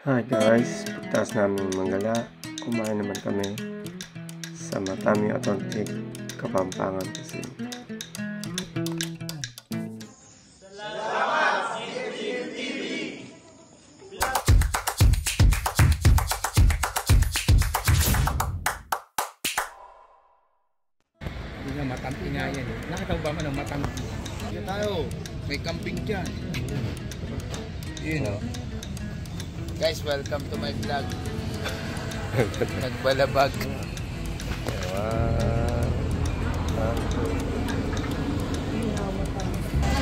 Hi guys, pagtas namin Manggala, kumain naman kami sa Matami Authentic, Kapampangan kasi. Salamat CFTV TV! Hindi nga matampi nga yan eh. Nakataw ba man ang matampi? Hindi tayo, may camping dyan. Yun o. Guys, welcome to my vlog. Nagbalabag.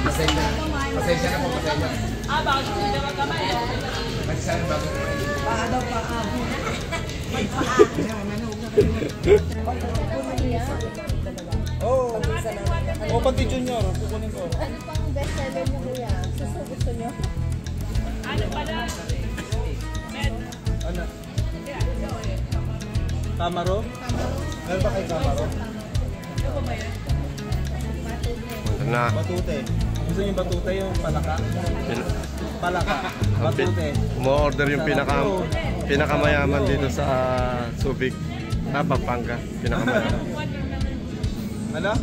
Pasensya na po, pasensya. Bakit hindi naman kamay? Pasensya na bago. Paa daw, paa. Oh, pati junior. Kukunin ko. Ano pang best seller niyo kuya? Gusto niyo? Ano pala? Ano? Kamaro? Meron ba kayo kamaro? Punta na. Batute. Gusto niyo batute yung palaka? Palaka. Batute. Mo-order yung pinakamayaman dito sa Subic, Pampanga. Pinakamayaman. Ano?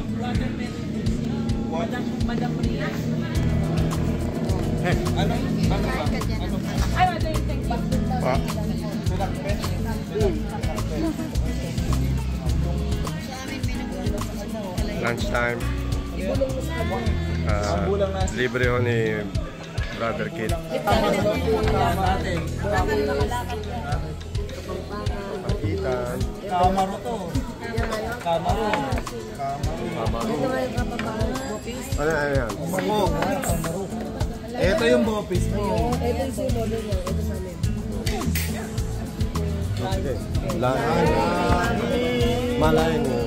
Madam Ria. Ano? Ano ba? Ano ba? Ay, wala yung tingin. Pa. Silakpe? Lunchtime. Libre ho ni Brother Kid. Pagitan. Kamaro to. Kamaro. Kamaro. Ano yan? Sako. Ito yung bopis mo. Ito yung model niya. Ito sa amin. Malayan mo.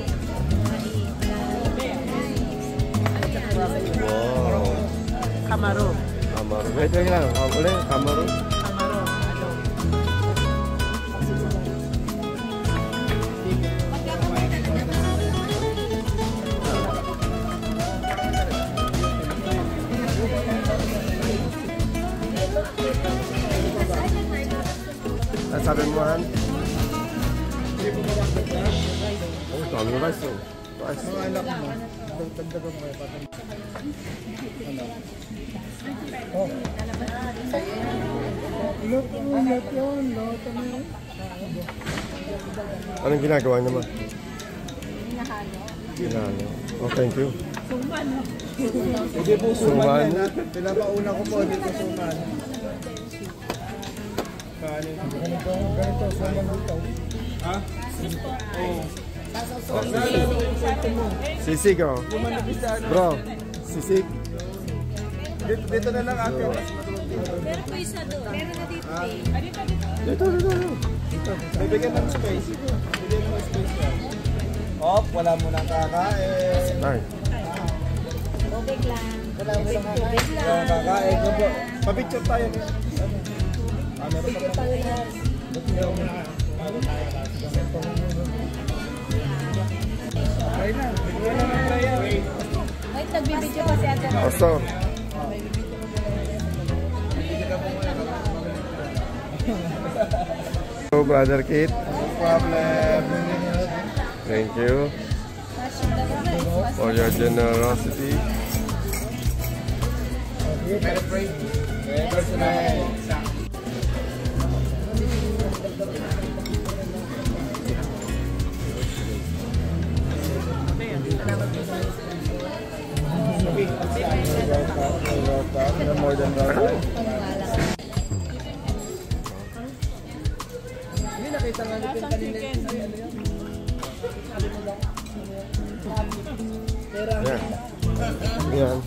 Wow. Kamaro. Kamaro. Wait lang. Ulit. Kamaro. Kamaro. Ano? Sabi mo, Han? Oh, dami ng rice. Rice. Mga anak mo. Dagdagan mo yung patang. Ano? Oh. Anong ginagawa niyo, ma? Hinahalo. Ginagawa. Oh, thank you. Suman. Hindi po suman yan. Pinapauna ko po dito suman. Ganito, suman dito. Ha? Oo. Sisig, oh. Bro, sisig. Dito na lang ako. Meron po isa doon. Meron na dito eh. Dito. Bibigyan ng space. Bibigyan ng space yan. Op, wala mo nang kakain. Ay. Tubig lang. Wala mo nang Tubig lang. kakain. Papicture tayo. Meron pa Picture tayo lahat. Try na. Bigyan na lang tayo. Ay, nagbibidyo pa si Ate. Also. Hello, Brother Kid. No problem. Thank you for your generosity. More than that. Hindi nakita nga natin kanina. Yan. Yan.